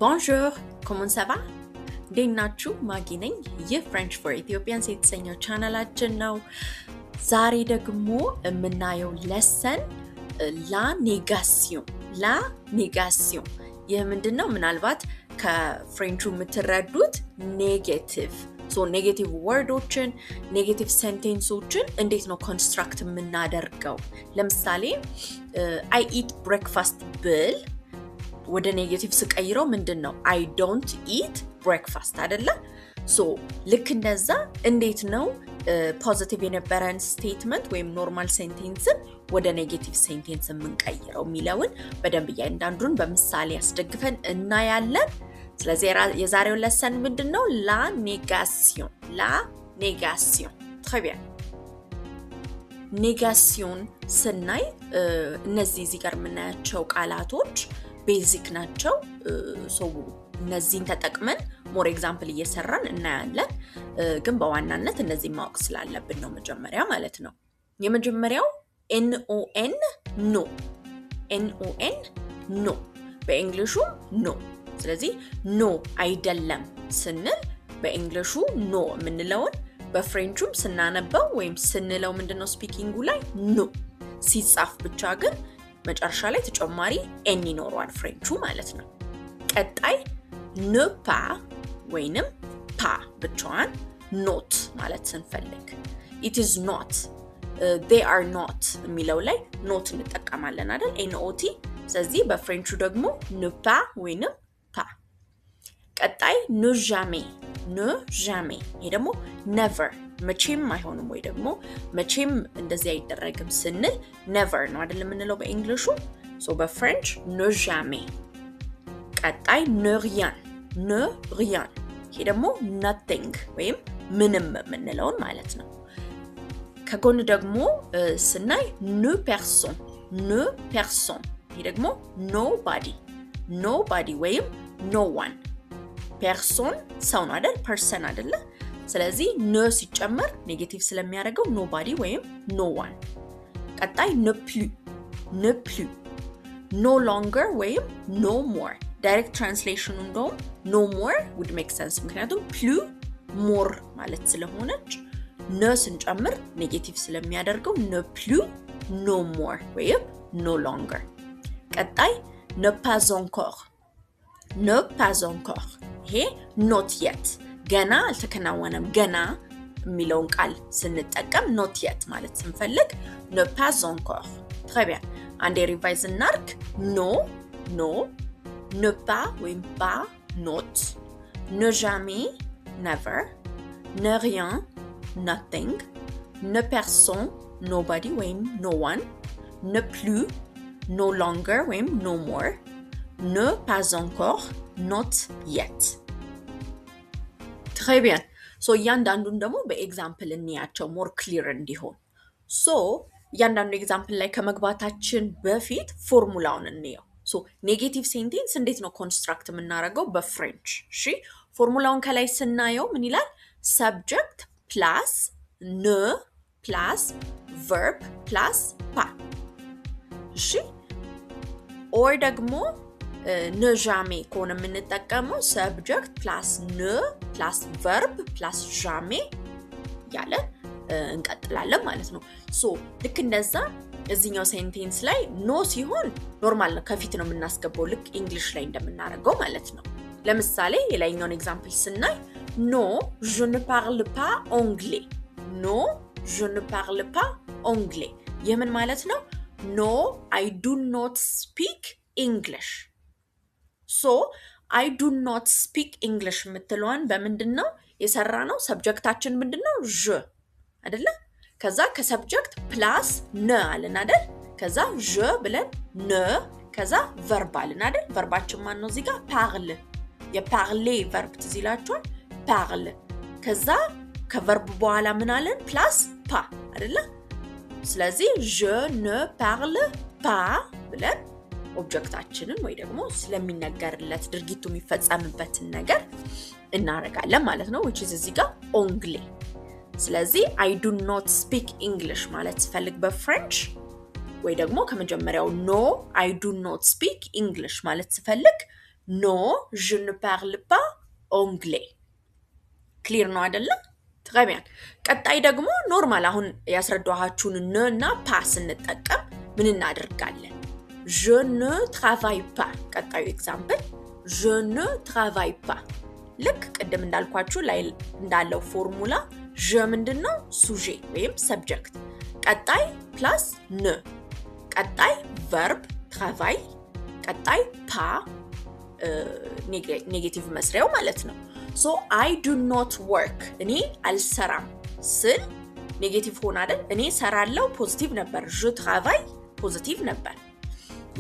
Bonjour, comment ça va? Denachu Magining, ye French for Ethiopians የተሰኘው ቻናላችን ነው። ዛሬ ደግሞ የምናየው lesson la négation የምንድነው ምናልባት ከፍሬንቹ የምትረዱት ኔጌቲቭ ኔጌቲቭ ወርዶችን ኔጌቲቭ ሴንቴንሶችን እንዴት ነው ኮንስትራክት የምናደርገው ለምሳሌ I eat breakfast ብል ወደ ኔጌቲቭ ስቀይረው ምንድነው I don't eat breakfast አይደለ ልክ እንደዛ እንዴት ነው ፖዚቲቭ የነበረን ስቴትመንት ወይም ኖርማል ሴንቴንስን ወደ ኔጌቲቭ ሴንቴንስ የምንቀይረው ሚለውን በደንብ ያንዳንዱን በምሳሌ ያስደግፈን እናያለን ስለዚህ የዛሬው lesson ምንድነው la négation très bien négation ስናይ እነዚህ እዚህ ጋር የምናያቸው ቃላቶች ቤዚክ ናቸው እነዚህን ተጠቅመን ሞር ኤግዛምፕል እየሰራን እናያለን ግን በዋናነት እነዚህ ማወቅ ስላለብን ነው መጀመሪያ ማለት ነው የመጀመሪያው no በእንግሊሹ no ስለዚህ no አይደለም ስንል በእንግሊሹ no ምንለውን በፍሬንቹም ስናነበው ወይም ስንለው ምንድነው ስፒኪንጉ ላይ no ሲጻፍ ብቻ ግን መጨረሻ ላይ ተጨማሪ n ይኖረዋል ፍሬንቹ ማለት ነው ቀጣይ ne pas ወይንም pa ብቻዋን not ማለት ስንፈልግ it is not they are not የሚለው ላይ not እንጠቀማለን አይደል not ስለዚህ በፍሬንቹ ደግሞ ne pas ወይንም pa ቀጣይ ne jamais ይሄ ደግሞ never መቼም አይሆንም ወይ ደግሞ መቼም እንደዚህ አይደረግም ስንል never ነው አይደል የምንለው በእንግሊሹ በፍሬንች ne jamais ቀጣይ ne rien ይሄ ደግሞ nothing ወይም ምንም የምንለውን ማለት ነው ከጎን ደግሞ ስናይ ne personne ይሄ ደግሞ nobody ወይም no one person ሰው ነው አይደል person አይደለ ስለዚህ ne ሲጨመር ኔጌቲቭ ስለሚያደርገው nobody ወይም no one ቀጣይ ne plus no longer ወይም no more direct translation እንደውም no more would make sense ምክንያቱም plus more ማለት ስለሆነች ne ስንጨምር ኔጌቲቭ ስለሚያደርገው ne plus no more ወይም no longer ቀጣይ ne pas encore ይሄ not yet ገና አልተከናወነም ገና የሚለውን ቃል ስንጠቀም not yet ማለት ስንፈልግ ne pas encore très bien አንዴ ሪቫይዝ እናርክ no ne pas ወይም pas not ne jamais never ne rien nothing ne personne nobody ወይም no one ne plus no longer ወይም no more ne pas encore not yet très bien ያንዳንዱን ደግሞ በኤግዛምፕል እንያቸው more clear እንዲሆን ያንዳንዱ ኤግዛምፕል ላይ ከመግባታችን በፊት ፎርሙላውን እንየው ኔጌቲቭ ሴንቴንስ እንዴት ነው ኮንስትራክት የምናደርገው በፍሬንች እሺ ፎርሙላውን ከላይ ስናየው ምን ይላል subject plus ne plus verb plus pas እሺ or ደግሞ ne jamais ከሆነ የምንጠቀመው subject plus ne plus verb plus jamais ያለ እንቀጥላለን ማለት ነው ልክ እንደዛ እዚህኛው ሴንቴንስ ላይ no ሲሆን ኖርማል ነው ከፊት ነው የምናስገባው ልክ እንግሊሽ ላይ እንደምናደርገው ማለት ነው ለምሳሌ የላይኛውን ኤግዛምፕል ስናይ no je ne parle pas anglais የምን ማለት ነው no I do not speak English I do not speak English የምትለዋን በምንድነው የሰራነው ሰብጀክታችን ምንድነው je አይደለ ከዛ ከሰብጀክት ፕላስ ne አለን አይደል ከዛ je ብለን ne ከዛ verb አለን አይደል verbaችን ማን ነው እዚህ ጋር parle የparler verb ትዚላችኋል parle ከዛ ከverb በኋላ ምን አለን ፕላስ pas አይደለ ስለዚህ je ne parle pas ብለን ኦብጀክታችንን ወይ ደግሞ ስለሚነገርለት ድርጊቱ የሚፈጸምበትን ነገር እናረጋለን ማለት ነው which is እዚህ ጋር anglais ስለዚህ I do not speak English ማለት ፈልግ በፍሬንች ወይ ደግሞ ከመጀመሪያው no I do not speak English ማለት ፈልግ non je ne parle pas anglais ክሊር ነው አይደለ très bien ቀጣይ ደግሞ ኖርማል አሁን ያስረዳኋችሁን ነ እና ፓስ እንጠቀም ምን እናደርጋለን je ne travaille pas ቀጣዩ ኤግዛምፕል je ne travaille pas ልክ ቅድም እንዳልኳችሁ ላይ እንዳለው ፎርሙላ je ምንድነው sujet ወይም subject ቀጣይ plus ne ቀጣይ verb travail ቀጣይ pas ኔጌቲቭ መስሪያው ማለት ነው so I do not work እኔ አልሰራም ስል ኔጌቲቭ ሆነ አይደል እኔ ሰራለው ፖዚቲቭ ነበር je travaille ፖዚቲቭ ነበር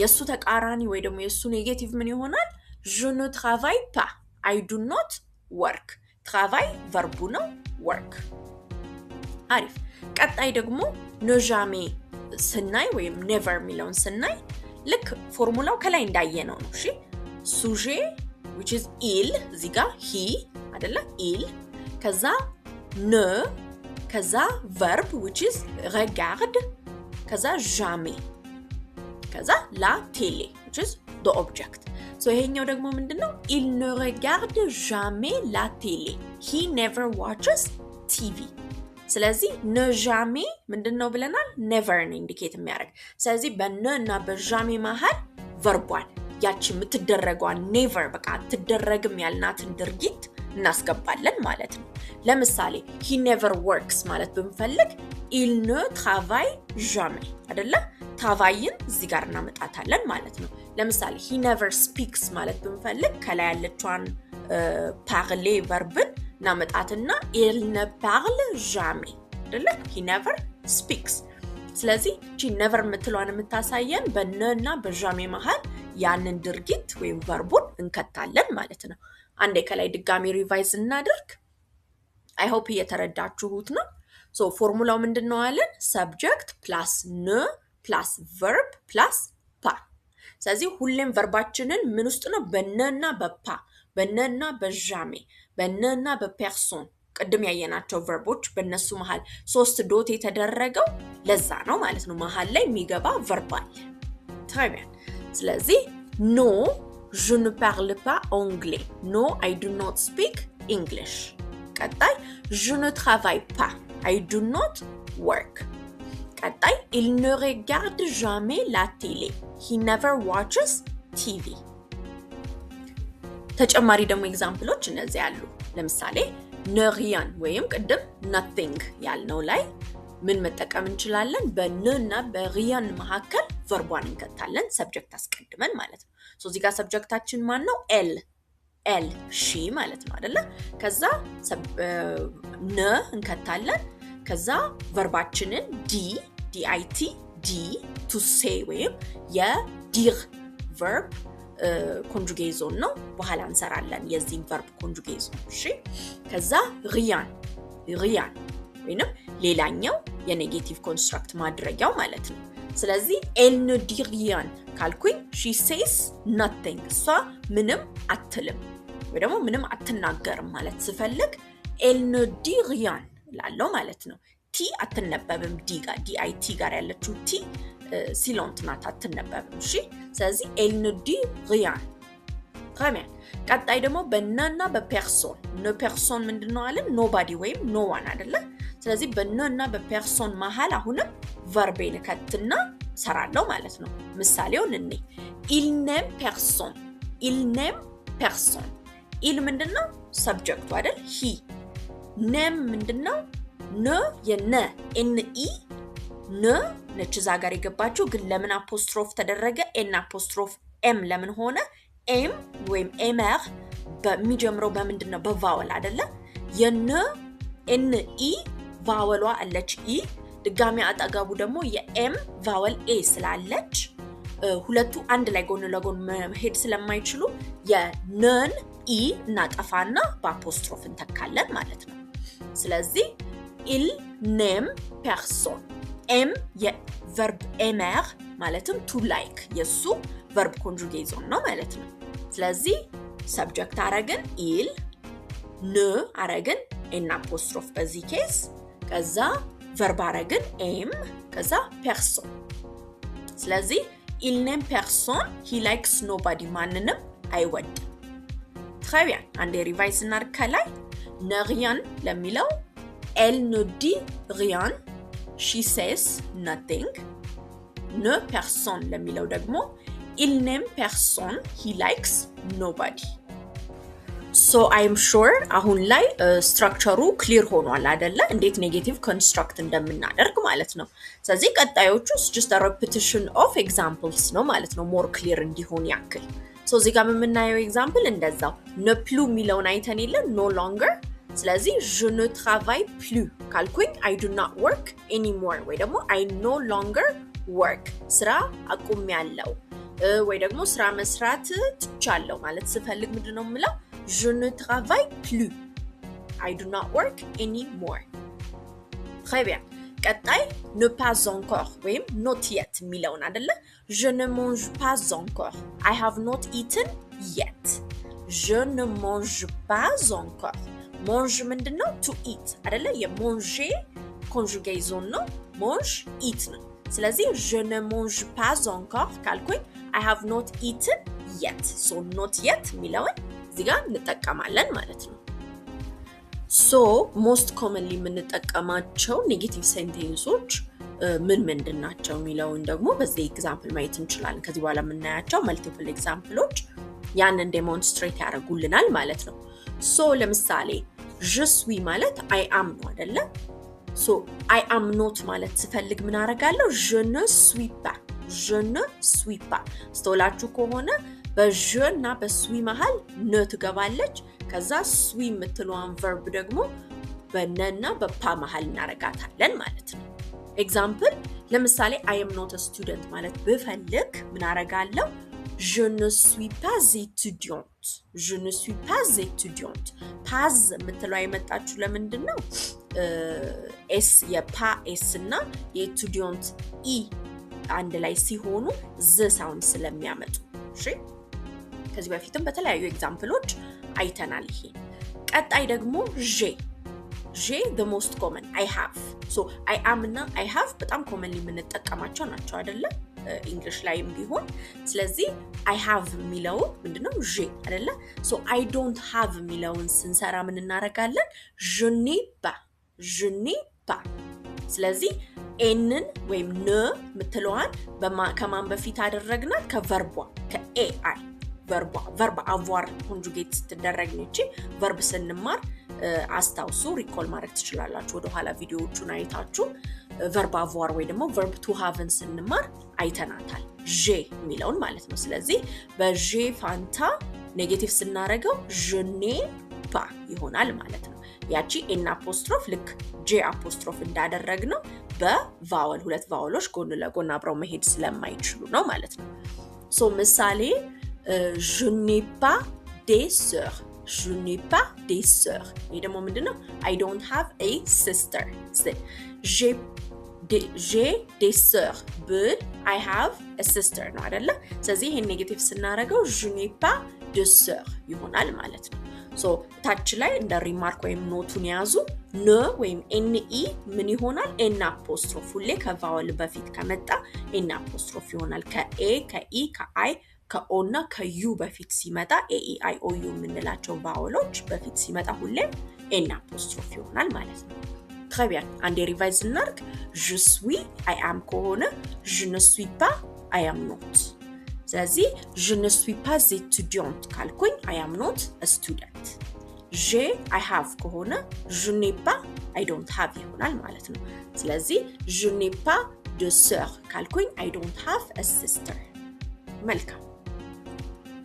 የሱ ተቃራኒ ወይ ደግሞ የሱ ኔጌቲቭ ምን ይሆናል je ne travaille pas I do not work travail verb ነው work አሪፍ ቀጣይ ደግሞ ne jamais ስናይ ወይም never ሚለውን ስናይ ልክ ፎርሙላው ከላይ እንዳየነው ነው እሺ sujet which is il ziga he adela il kaza ne kaza verb which is regarde kaza jamais kaza la télé which is the object so ይሄኛው ደግሞ ምንድነው il ne regarde jamais la télé he never watches TV ስለዚህ ne jamais ምንድነው ብለናል never ኢንዲኬት የሚያደርግ ስለዚህ በነ እና በጃሜ መሃል verb ያቺ የምትደረገው never በቃ ትደረግም ያልናትን ድርጊት እናስገባለን ማለት ነው ለምሳሌ he never works ማለት ብንፈልግ il ne travaille jamais አይደለ travaille እዚህ ጋር እናመጣታለን ማለት ነው ለምሳሌ he never speaks ማለት ብንፈልግ ከላይ ያለችዋን parler verbን እናመጣትና il ne parle jamais አይደለ he never speaks ስለዚህ እቺ never የምትለዋን የምታሳየን በነና በጃሜ መሃል ያንን ድርጊት ወይም verb-ን እንከታለን ማለት ነው አንዴ ከላይ ድጋሚ ሪቫይዝ እናድርግ I hope እየተረዳችሁት ነው so ፎርሙላው ምንድነው አለን subject plus ne plus verb plus pa ስለዚህ ሁሌም verb-አችንን ምን ውስጥ ነው በነና በፓ በነና በጃሜ በነና በፐርሶን ቀደም ያየናቸው verb-ዎች በእነሱ መሃል ሶስት ዶት የተደረገው ለዛ ነው ማለት ነው መሃል ላይ የሚገባ verb አለ très bien ስለዚህ no je ne parle pas anglais no I do not speak English ቀጣይ je ne travaille pas I do not work ቀጣይ il ne regarde jamais la télé he never watches TV ተጨማሪ ደግሞ ኤግዛምፕሎች እነዚህ አሉ ለምሳሌ ne rien ወይም ቀደም nothing ያልነው ላይ ምን መጠቀም እንችላለን በነ እና በሪያን መካከል verb-ን እንከታለን ሰብጀክት አስቀድመን ማለት ነው ሶ እዚህ ጋር ሰብጀክታችን ማን ነው l she ማለት ነው አይደለ ከዛ ne እንከታለን ከዛ verb-አችንን dit to say ወይም የdir verb conjugaison ነው በኋላ እንሰራለን የዚህ verb conjugaison እሺ ከዛ rien ወይንም ሌላኛው የኔጌቲቭ ኮንስትራክት ማድረጊያው ማለት ነው ስለዚህ elle ne dit rien ካልኩኝ she says nothing እሷ ምንም አትልም ወይ ደግሞ ምንም አትናገርም ማለት ስፈልግ elle ne dit rien ላለው ማለት ነው ቲ አትነበብም ዲ ጋር dit ጋር ያለችው ቲ ሲሎንት ናት አትነበብም እሺ ስለዚህ elle ne dit rien très bien ቀጣይ ደግሞ በነና በፐርሶን no person ምንድነው አለ nobody ወይም no one አይደለ ስለዚህ በነና በፐርሶን መሃል አሁንም verb-ን ከትና ሰራለው ማለት ነው ምሳሌውን እኔ il n'aime personne il ምንድነው ሰብጀክቱ አይደል he n'aime ምንድነው ne የነ ne ne ነች ዛጋር የገባችሁ ግን ለምን አፖስትሮፍ ተደረገ n አፖስትሮፍ m ለምን ሆነ m ወይም mr በሚጀምረው በምንድነው በቫወል አይደለ የነ ne ቫወሏ አለች e ድጋሚ አጣጋቡ ደግሞ የm ቫወል a ስላለች ሁለቱ አንድ ላይ ጎን ለጎን መሄድ ስለማይችሉ የነን e እናጠፋና በአፖስትሮፍ እንተካለን ማለት ነው ስለዚህ il n'aime personne m የverb aimer ማለትም to like የሱ verb conjugaison ነው ማለት ነው ስለዚህ subject አረግን il ne አረግን n apostrophe በዚህ ኬስ ከዛ verb አረግን aime ከዛ personne ስለዚህ il n'aime personne he likes nobody ማንንም አይወድም Très bien. አንዴ ሪቫይዝ እናድርግ ከላይ ne rien ለሚለው elle ne dit rien. She says nothing. Ne personne ለሚለው ደግሞ il n'aime personne. He likes nobody. So I'm sure አሁን ላይ ስትራክቸሩ ክሊር ሆኗል አይደለ እንዴት ኔጌቲቭ ኮንስትራክት እንደምናደርግ ማለት ነው ስለዚህ ቀጣዮቹ just a repetition of examples ነው ማለት ነው more clear እንዲሆን ያክል so እዚህ ጋር የምናየው ኤግዛምፕል እንደዛው ne plus የሚለውን አይተን የለ no longer ስለዚህ je ne travaille plus ካልኩኝ I do not work anymore ወይ ደግሞ I no longer work ስራ አቁሜያለሁ ወይ ደግሞ ስራ መስራት ትቻለሁ ማለት ስፈልግ ምንድነው የምለው Je ne travaille plus. I do not work anymore. Très bien. ቀጣይ ne pas encore ወይም not yet የሚለውን አይደለ Je ne mange pas encore. I have not eaten yet. Je ne mange pas encore. Mange ምንድነው to eat አይደለ የmanger conjugaison ነው mange eat ነው ስለዚህ je ne mange pas encore ካልኩኝ I have not eaten yet. So not yet የሚለውን እዚህ ጋር እንጠቀማለን ማለት ነው so most commonly የምንጠቀማቸው ኔጌቲቭ ሴንቴንሶች ምንድን ናቸው የሚለውን ደግሞ በዚህ ኤግዛምፕል ማየት እንችላለን ከዚህ በኋላ የምናያቸው መልቲፕል ኤግዛምፕሎች ያንን ዴሞንስትሬት ያደርጉልናል ማለት ነው so ለምሳሌ je suis ማለት I am ነው አይደለ so I am not ማለት ስፈልግ ምን አደርጋለሁ je ne suis pas ስተውላችሁ ከሆነ በje እና በsui መሃል ne ትገባለች ከዛ sui የምትለዋን verb ደግሞ በነና በፓ መሃል እናረጋታለን ማለት ነው ኤግዛምፕል ለምሳሌ I am not a student ማለት ብፈልግ ምን አረጋለሁ je ne suis pas étudiante pas የምትለው አይመጣችሁ ለምንድነው s የፓ s እና የኤቱዲያንት e አንድ ላይ ሲሆኑ z ሳውንድ ስለሚያመጡ እሺ ከዚህ በፊትም በተለያዩ ኤግዛምፕሎች አይተናል ይሄ ቀጣይ ደግሞ j the most common I have so I am እና I have በጣም commonly የምንጠቀማቸው ናቸው አይደለ እንግሊሽ ላይም ቢሆን ስለዚህ I have የሚለው ምንድነው j አይደለ so I don't have የሚለውን ስንሰራ ምን እናረጋለን je n'ai pas ስለዚህ ኤንን ወይም ነ ምትለዋን ከማን በፊት አደረግናት ከቨርቧ ከai verb avoir conjugate ስትደረግ ነች verb ስንማር አስታውሱ ሪኮል ማድረግ ትችላላችሁ ወደ ኋላ ቪዲዮዎቹን አይታችሁ verb avoir ወይ ደግሞ verb to have ስንማር አይተናታል j የሚለውን ማለት ነው ስለዚህ በj ፋንታ ኔጌቲቭ ስናረገው je n'ai pas ይሆናል ማለት ነው ያቺ n አፖስትሮፍ ልክ j አፖስትሮፍ እንዳደረግነው በቫወል ሁለት ቫወሎች ጎን ለጎን አብረው መሄድ ስለማይችሉ ነው ማለት ነው ሶ ምሳሌ je n'ai pas des sœurs ይሄ ደግሞ ምንድነው I don't have a sister j'ai des sœurs but I have a sister ነው አይደለ ስለዚህ ይሄን ኔጌቲቭ ስናረገው je n'ai pas de sœurs ይሆናል ማለት ነው ሶ ታች ላይ እንደ ሪማርክ ወይም ኖቱን ያዙ ነ ወይም ne ምን ይሆናል n አፖስትሮፍ ሁሌ ከቫወል በፊት ከመጣ n አፖስትሮፍ ይሆናል ከa ከe ከi ከo እና ከu በፊት ሲመጣ a e i o u የምንላቸው ቫወሎች በፊት ሲመጣ ሁሌ n አፖስትሮፍ ይሆናል ማለት ነው très bien አንዴ ሪቫይዝ እናርግ je suis I am ከሆነ je ne suis pas I am not ስለዚህ je ne suis pas étudiante ካልኩኝ I am not a student j'ai I have ከሆነ je n'ai pas I don't have ይሆናል ማለት ነው ስለዚህ je n'ai pas de sœur ካልኩኝ I don't have a sister መልካም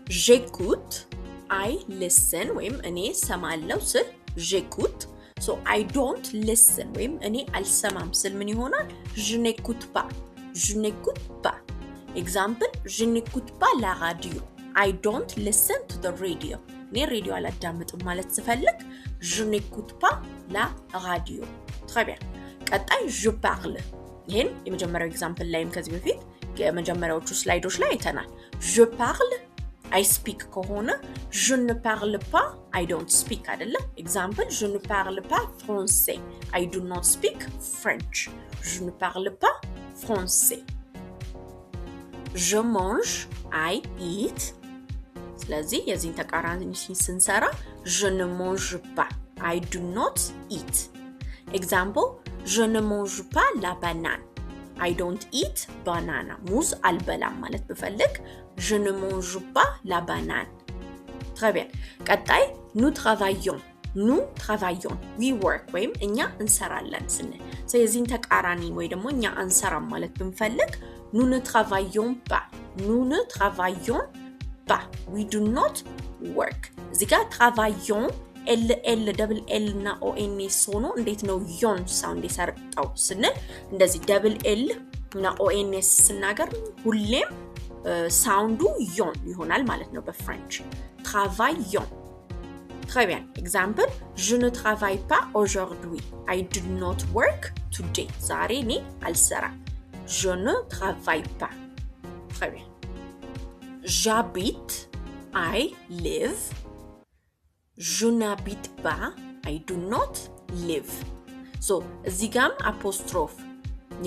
j'écoute I listen ወይም እኔ ሰማለው ስል j'écoute so I don't listen ወይም እኔ አልሰማም ስል ምን ይሆናል je n'écoute pas example je n'écoute pas la radio I don't listen to the radio እኔ ሬዲዮ አላዳምጥም ማለት ስፈልግ je n'écoute pas la radio très bien ቀጣይ je parle ይሄን የመጀመሪያው ኤግዛምፕል ላይም ከዚህ በፊት የመጀመሪያዎቹ ስላይዶች ላይ አይተናል je parle I speak ከሆነ je ne parle pas I don't speak አይደለ example je ne parle pas français I do not speak French je ne parle pas français je mange I eat ስለዚህ የዚህን ተቃራኒ ስንሰራ je ne mange pas I do not eat example je ne mange pas la banane I don't eat banana ሙዝ አልበላም ማለት ብፈልግ je ne mange pas la banane très bien ቀጣይ nous travaillons we work ወይም እኛ እንሰራለን ስንል ስለዚህ ተቃራኒ ወይ ደግሞ እኛ አንሰራም ማለት ብንፈልግ nous ne travaillons pas we do not work እዚህ ጋር travaillons L double L እና ONS ሆኖ እንዴት ነው yon ሳውንድ የሰርጣው ስንል እንደዚህ double L እና ONS ስናገር ሁሌም ሳውንዱ yon ይሆናል ማለት ነው በፍሬንች travaillons Très bien. Exemple, je ne travaille pas aujourd'hui. I do not work today. ዛሬ እኔ አልሰራም. Je ne travaille pas. Très bien. J'habite. I live. Je n'habite pas. I do not live. So, እዚህ ጋም አፖስትሮፍ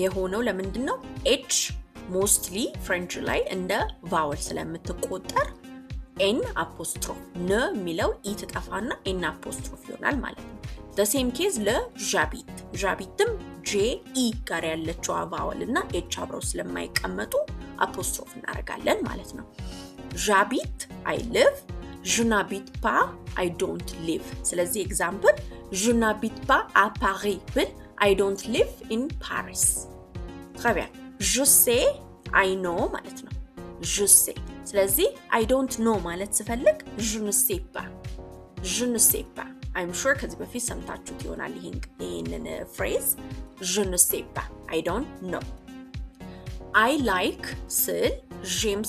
የሆነው ለምንድን ነው? H mostly French ላይ እንደ vowel ስለምትቆጠር n apostrophe ne ሚለው e ተጣፋና n apostrophe ይሆናል ማለት ነው the same case ለ j'habiteም j e ጋር ያለችው vowel እና h አብረው ስለማይቀመጡ apostrophe እናደርጋለን ማለት ነው j'habite I live je n'habite pas I don't live ስለዚህ example je n'habite pas à Paris but I don't live in Paris très bien je sais I know ማለት ነው je sais ስለዚህ I don't know ማለት ስፈልግ je ne sais pas I'm sure ከዚህ በፊት ሰምታችሁት ይሆናል ይሄንን phrase je ne sais pas I don't know I like ስል j'aime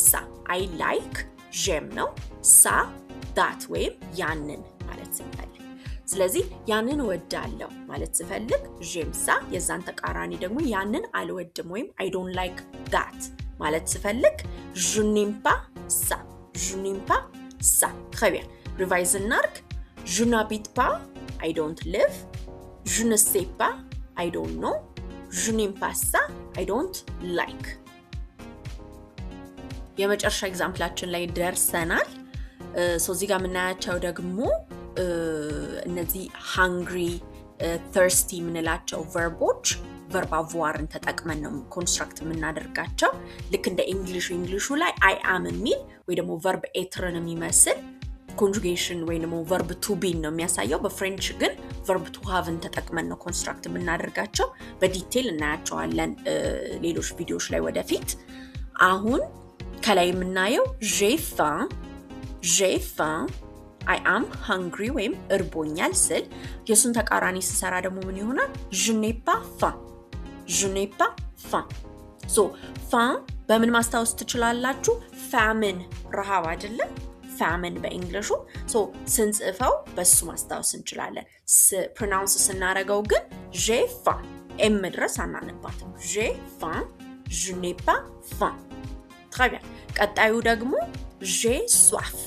ça I like j'aime ነው ça that ወይም ያንን ማለት ስፈልግ ስለዚህ ያንን ወዳለው ማለት ስፈልግ j'aime ça የዛን ተቃራኒ ደግሞ ያንን አልወድም ወይም I don't like that ማለት ስፈልግ je n'aime pas ça très bien revise እናርግ je n'habite pas I don't live je ne sais pas I don't know je n'aime pas ça I don't like የመጨረሻ ኤግዛምፕላችን ላይ ደርሰናል እዚህ ጋር ምናያቸው ደግሞ እነዚህ hungry thirsty ምንላቸው verboች verb avoirን ተጠቅመን ነው ኮንስትራክት የምናደርጋቸው ልክ እንደ እንግሊሹ ላይ I am የሚል ወይ ደግሞ verb être የሚመስል conjugation ወይ ደግሞ verb to be ነው የሚያሳየው በፍሬንች ግን verb to haveን ተጠቅመን ነው ኮንስትራክት የምናደርጋቸው በዲቴል እናያቸዋለን ሌሎች ቪዲዮዎች ላይ ወደፊት አሁን ከላይ የምናየው j'ai faim I am hungry ወይም እርቦኛል ስል የሱን ተቃራኒ ሲሰራ ደግሞ ምን ይሆናል je n'ai pas faim so faim በምን ማስታወስ ትችላላችሁ famine ረሃብ አይደለ famine በእንግሊሹ so ስንጽፈው በሱ ማስታወስ እንችላለን pronounce ስናደርገው ግን j'ai faim m ድረስ አናነባትም j'ai faim je n'ai pas faim très bien ቀጣዩ ደግሞ j'ai soif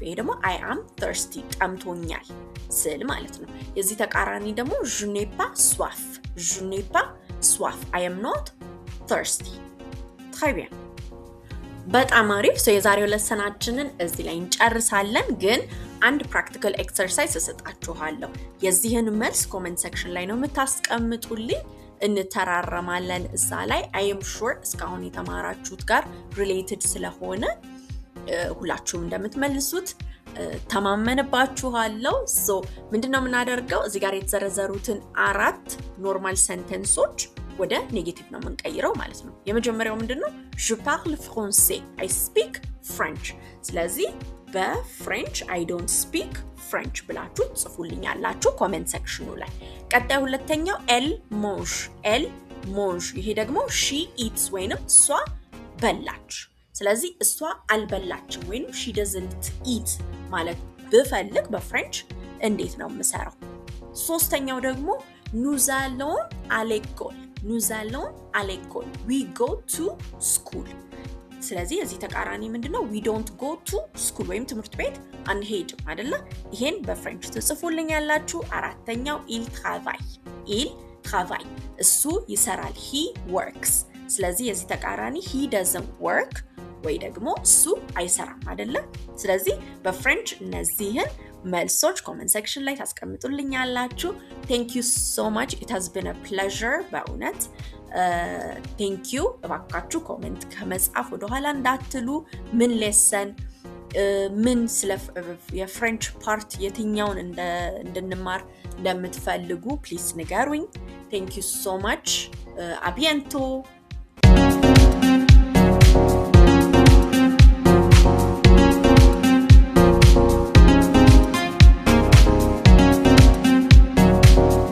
ይሄ ደግሞ I am thirsty ጠምቶኛል ስል ማለት ነው የዚህ ተቃራኒ ደግሞ je n'ai pas soif I am not thirsty très bien በጣም አሪፍ የዛሬው ለሰናችንን እዚህ ላይ እንጨርሳለን ግን አንድ ፕራክቲካል ኤክሰርሳይዝ እሰጣችኋለሁ የዚህን መልስ ኮሜንት ሴክሽን ላይ ነው የምታስቀምጡልኝ እንተራረማለን እዛ ላይ I am sure እስካሁን የተማራችሁት ጋር related ስለሆነ ሁላችሁም እንደምትመልሱት ተማመነባችኋለሁ ምንድነው የምናደርገው እዚህ ጋር የተዘረዘሩትን 4 ኖርማል ሴንተንሶች ወደ ኔጌቲቭ ነው የምንቀይረው ማለት ነው የመጀመሪያው ምንድነው je parle français I speak French ስለዚህ በፍሬንች I don't speak French ብላችሁ ጽፉልኛላችሁ ኮሜንት ሴክሽኑ ላይ ቀጣይ ሁለተኛው elle mange ይሄ ደግሞ she eats ወይንም እሷ በላች ስለዚህ እሷ አልበላችም ወይንም she doesn't eat ማለት በፈልግ በፍሬንች እንዴት ነው የምሰራው ሶስተኛው ደግሞ nous allons à l'école we go to school ስለዚህ እዚህ ተቃራኒ ምንድነው we don't go to school ወይም ትምህርት ቤት አንሄድም አይደለ ይሄን በፍሬንች ተጽፉልኛላችሁ አራተኛው il travaille እሱ ይሰራል he works ስለዚህ እዚህ ተቃራኒ he doesn't work ወይ ደግሞ እሱ አይሰራም አይደለ ስለዚህ በፍሬንች እነዚህን መልሶች ኮሜንት ሴክሽን ላይ ታስቀምጡልኛላችሁ thank you so much it has been a pleasure በእውነት thank you እባካችሁ ኮሜንት ከመጻፍ ወደ ኋላ እንዳትሉ ምን ሌሰን ምን ስለ የፍሬንች ፓርት የትኛውን እንድንማር እንደምትፈልጉ ፕሊዝ ንገሩኝ thank you so much a bientôt